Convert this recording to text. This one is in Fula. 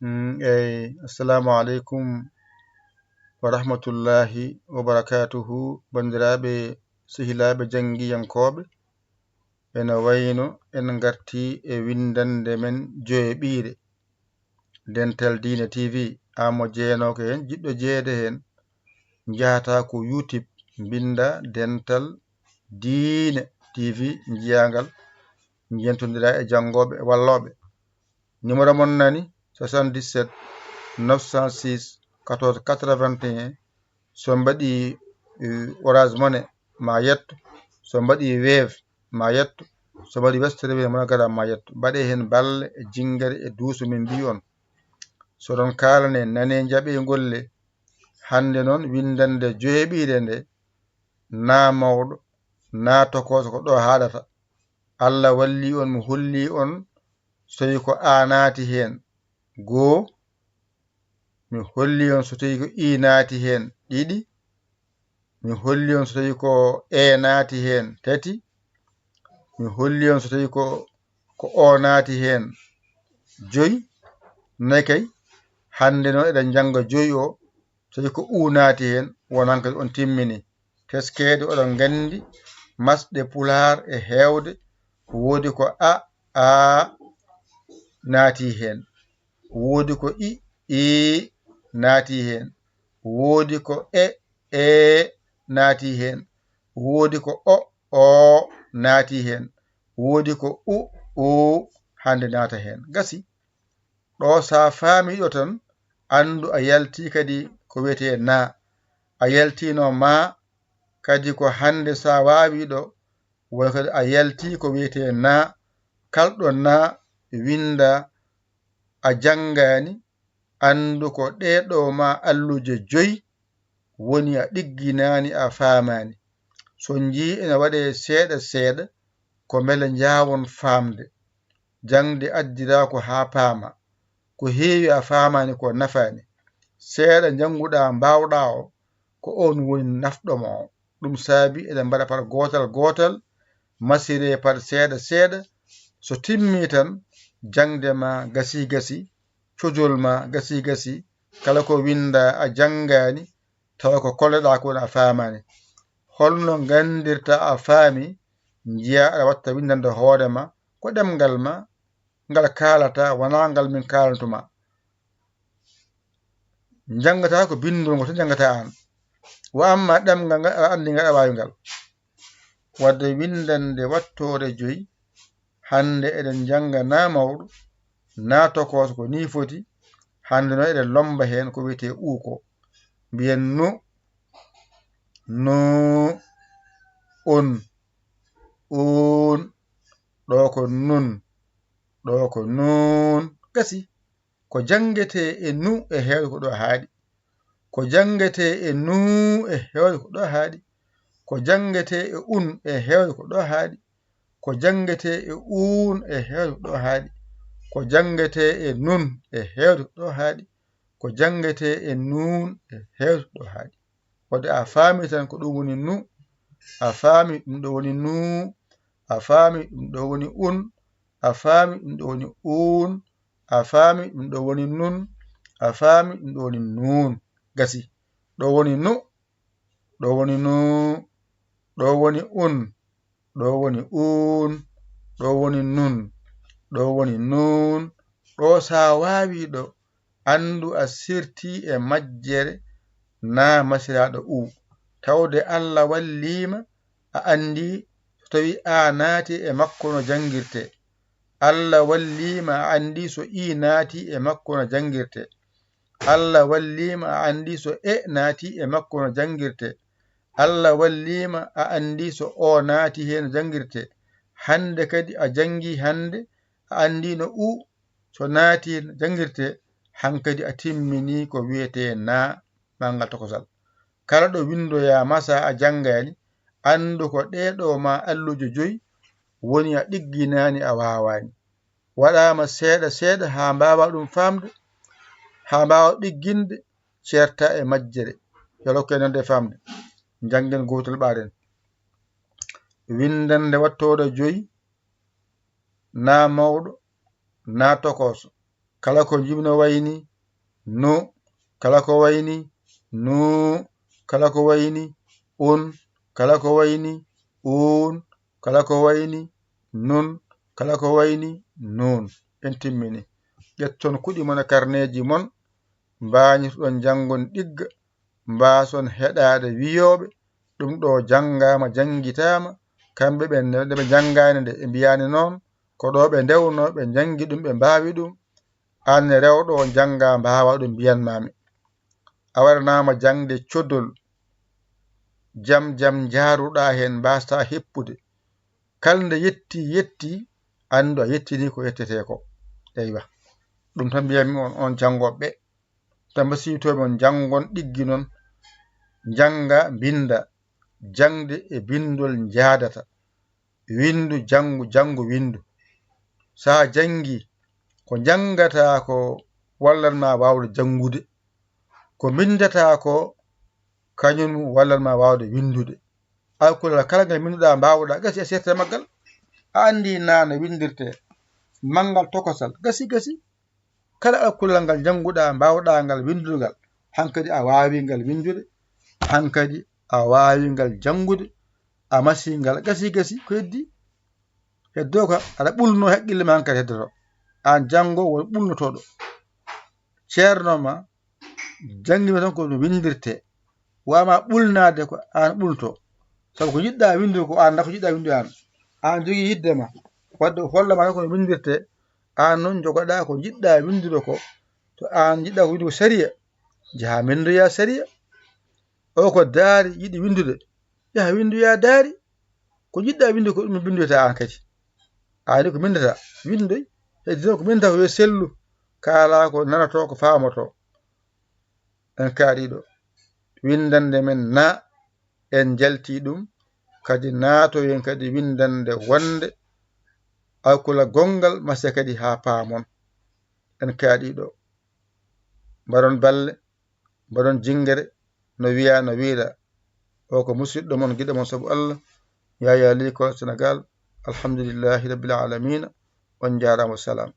Assalamu alaikum wa rahmatullahi wa barakatuhu. Bandiraɓe sehilaɓe jangiyankoɓe, ena wayno en garti e windande men joyeɓire Dental Dina TV. Amo jeenoke hen jiɗɗo jeede hen jahata ko YouTube binda Dental Dina TV jiyangal jentodira e jangoɓe e walloɓe. Numéro mon nani 77 906 14 81. so mbaɗi Orange Money ma yetto, so mbaɗi Wave ma yetto, so mbaɗi Western Union MoneyGram ma yetto. Mbaɗe hen balle e jingare e duuso min mbi on. So ɗon kalane nane jaɓe golle hande noon windande joyeɓire nde na mawɗo na tokoso ko ɗo haɗata. Allah walli on mo holli on so tawi ko a naati hen goo, mi holli on so tawi ko i naati hen ɗiɗi, mi holli on so tawi ko e naati hen tati, mi holli on so tawi ko o naati hen joyi, nayi kay. Hande noon eɗen janga joyi o, so tawi ko u naati hen wonan kadi on timmini. Teskede oɗon gandi masɗe pular e hewde woodi ko a naati hen, woodi ko i naati hen, woodi ko e naati hen, woodi ko o naati hen, woodi ko u hande naata hen. Gasi ɗo sa faami ɗo tan andu a yalti kadi ko wiyete na, a yaltino ma kadi ko hande sa wawi ɗo wona kadi a yalti ko wiyete na. Kalɗo na winda a jangani andu ko ɗeɗo ma alluje joyi woni a ɗigginani a famani. So jii ene waɗe seeɗa seeɗa ko beele jawon famde, jangde addirako ha paama, ko heewi a famani ko nafani. Seeɗa janguɗa mbawɗa o ko on woni nafɗoma o. Ɗum saabi eɗen mbaɗa par gotal gotal, masire par seeɗa seeɗa. So timmi tan jangde ma gasi gasi, cojol ma gasi gasi, kala ko winda a jangani tawa ko kolleɗa ko a famani. Holno gandirta a faami, jiya aɗa watta windande hoorema ko ɗemgal ma ngal kalata wona ngal min kalantuma. Jangata ko bindol ngol tan jangata an, wa amma ɗemgal ngal aɗa andi ngal aɗa wawi ngal. Wadde windande wattore joyi hande eɗen janga na mawɗo na tokoso ko ni foti. Hande noon eɗen lomba hen ko wiyete ko mbiyen no on ɗo ko nun, ɗo ko nun. Gasi ko jangete e nu e hewde ko ɗo haaɗi, ko jangete e nu e hewde ko ɗo haaɗi, ko jangete e e hewde ko ɗo haaɗi, ko jangete e e hewde ko ɗo haaɗi, ko jangete e nun e hewde ko ɗo haaɗi, ko jangete e nun e hewde ko ɗo haaɗi. Wadde a faami tan ko ɗum woni nu, a faami ɗum ɗo woni nu, a faami ɗum ɗo woni a faami ɗum ɗo woni a faami ɗum ɗo woni nun, a faami ɗum ɗo woni nun. Gasi ɗo woni nu, ɗo woni nu, ɗo woni ɗo woni ɗo woni nun, ɗo woni nun. Ɗo sa wawi ɗo andu a sirti e majjere na masiraɗo tawde Allah wallima a andi so tawi a naati e makko no jangirte. Allah wallima a andi so i naati e makko no jangirte. Allah wallima a andi so naati e makko no jangirte. Allah wallima a andi so o naati hen jangirte. Hande kadi a jangi hande a andi no so naati jangirte, hankadi a timmini ko wiyete na mangal tokosal. Kala ɗo windoya masa a jangani andu ko ɗeɗo ma alluje joyi woni a ɗigginani a wawani. Waɗama seeɗa seeɗa ha mbawa ɗum famde, ha mbawa ɗigginde, certa e majjere. Yo Allah hokku en nande famde. Jangen gotel ɓaɗen. Windande wattore joyi na mawɗo na tokoso, kala ko jibno wayni no, kala ko wayni no, kala ko wayni on, kala ko wayni on, kala ko wayni non, kala ko wayni non. En timmini. ƴetton kuɗi mon e karneji mon mbañitoɗon jangon ɗigga mbason heɗade wiyoɓe ɗum ɗo janngama janngitama kamɓe ɓe nde ɓe janngani nde ɓe mbiyani noon ko ɗo ɓe ndewno ɓe jangi ɗum ɓe mbawi ɗum an rewɗo janga mbawa ɗum mbiyanmami a waɗanama jangde coddol jam jam jaruɗa hen mbasta heppude kalde yetti andu a yettini ko yettete ko. eywa ɗum tan mbiyami on jangoɓe tan basiytoɓe on jangon ɗiggi noon janga binda jangde e bindol jadata windu jangu windu sa jangi ko jangata ko wallatma wawde jangude ko bindata ko kañum wallatma wawde windude alkulal kala ngal binduɗa mbawɗa gasi a serte maggal a andi nano windirte manggal tokosal gasi kala alkulal ngal janguɗa mbawɗa ngal windugal hankadi a wawi ngal windude hankadi a wawi ngal jangude a masi ngal gasi ko heddi heddo ka aɗa ɓulno haqqille ma hankadi heddoto an jango won ɓulnotoɗo ceernoma jangguima tan ko no windirte wama ɓulnade ko an ɓulto sabu ko jiɗɗa windude ko an ko jiɗɗa windude an jogui yiddema wadde hollama tan kono windirte an noon jogoɗa ko jiɗɗa windude ko to an jiɗɗa ko windude sariya jaaha mendoya sariya o ko daari yiɗi windude yaha windoya daari ko jiɗɗa windude ko ɗum bindoyta an kadi ani ko bindata windoy heddi noon ko bindata ko yo sellu kala ko nanato ko famato en kaariɗo windande men na en jalti ɗum kadi natoyen kadi windande wonde alkula gongal mase kadi ha paamon en kaaɗiɗo mbaɗon balle mbaɗon jingere no wiya no wiiɗa o ko musidɗo mon giɗo mon saabu Allah Yaya Ly ko Sénégal alhamdulillahi rabbil alamina on jarama salam